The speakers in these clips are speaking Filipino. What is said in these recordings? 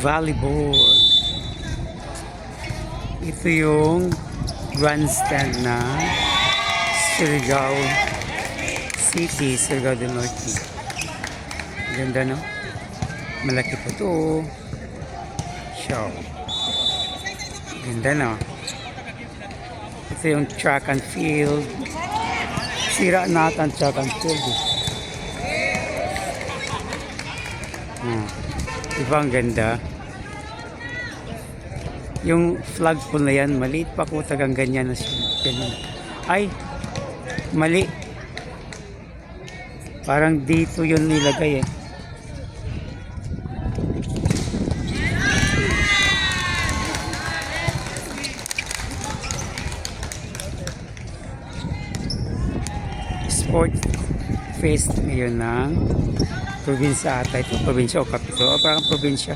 Volleyball. Ito yung grandstand na Surigao City, Surigao del Norte. Ganda, no? Malaki po ito. Show. Ganda, no? Ito yung track and field. Sira na ata ang track and field. Diba ang ganda? Yung flagpole na yan, maliit pa ko tagang ganyan na siya. Ay, mali. Parang dito yun nilagay eh. Sport Fest ngayon ng probinsya ata. Ito probinsya o kapito. O parang probinsya.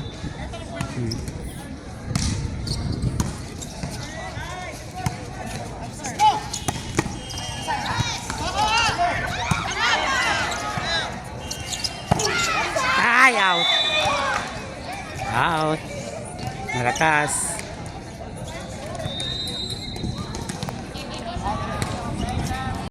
Ay, out. Out. Malakas.